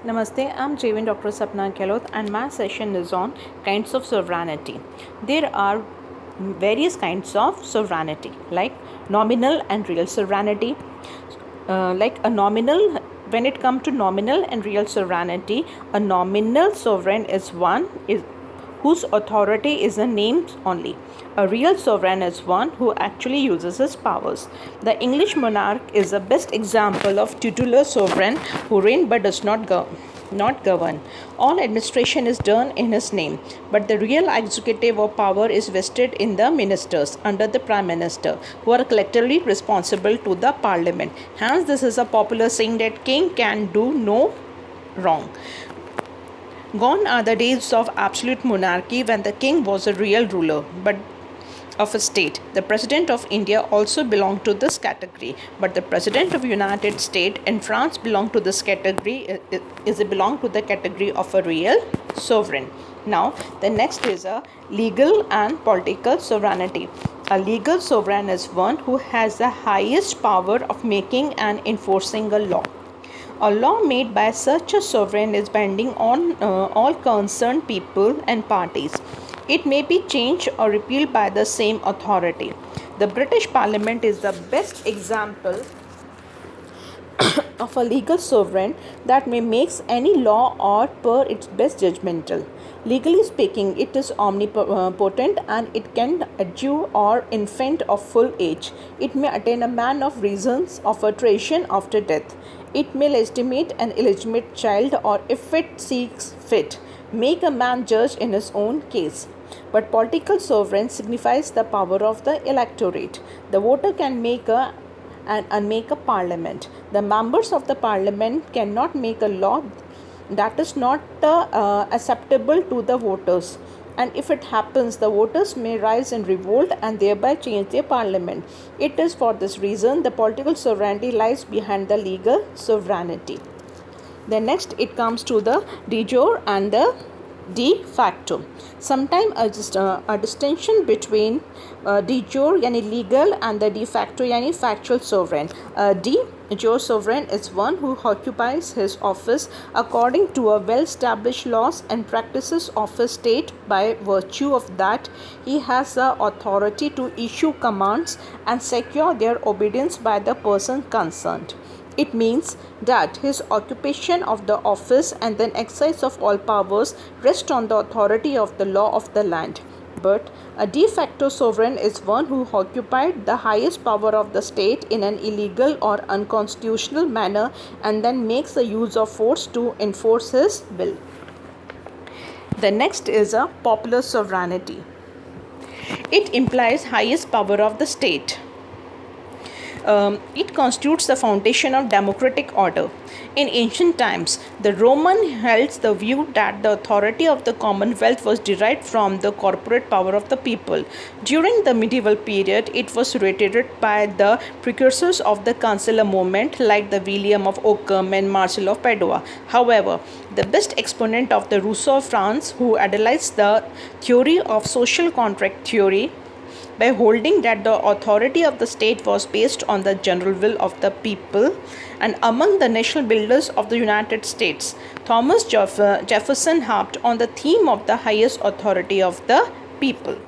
Namaste, I'm Jevin Dr. Sapna Gehlot and my session is on kinds of sovereignty. There are various kinds of sovereignty like nominal and real sovereignty. When it comes to nominal and real sovereignty, a nominal sovereign is one whose authority is a name only. A real sovereign is one who actually uses his powers. The English monarch is the best example of titular sovereign who reign but does not govern. All administration is done in his name, but the real executive or power is vested in the ministers under the prime minister, who are collectively responsible to the parliament. Hence, this is a popular saying that king can do no wrong. Gone are the days of absolute monarchy when the king was a real ruler, but of a state. The president of India also belonged to this category, but the president of United States and France belong to this category belong to the category of a real sovereign. Now, the next is a legal and political sovereignty. A legal sovereign is one who has the highest power of making and enforcing a law. A law made by such a sovereign is binding on all concerned people and parties. It may be changed or repealed by the same authority. The British Parliament is the best example of a legal sovereign that may make any law or per its best judgmental. Legally speaking, it is omnipotent and it can adjure or infant of full age. It may attain a man of reasons of alteration after death. It may legitimate an illegitimate child, or if it seeks fit, make a man judge in his own case. But political sovereign signifies the power of the electorate. The voter can make and unmake a parliament. The members of the parliament cannot make a law that is not acceptable to the voters. And if it happens, the voters may rise in revolt and thereby change their parliament. It is for this reason the political sovereignty lies behind the legal sovereignty. Then next it comes to the de jure and the de facto. Sometimes a distinction between de jure yani legal and the de facto yani factual sovereign. De jure sovereign is one who occupies his office according to a well-established laws and practices of his state. By virtue of that, he has the authority to issue commands and secure their obedience by the person concerned. It means that his occupation of the office and then exercise of all powers rest on the authority of the law of the land. But a de facto sovereign is one who occupied the highest power of the state in an illegal or unconstitutional manner and then makes the use of force to enforce his will. The next is a popular sovereignty. It implies highest power of the state. It constitutes the foundation of democratic order. In ancient times, the Roman held the view that the authority of the commonwealth was derived from the corporate power of the people. During the medieval period, it was reiterated by the precursors of the consular movement like the William of Ockham and Marcel of Padua. However, the best exponent of the Rousseau of France, who idealized the theory of social contract theory, by holding that the authority of the state was based on the general will of the people. And among the national builders of the United States, Thomas Jefferson harped on the theme of the highest authority of the people.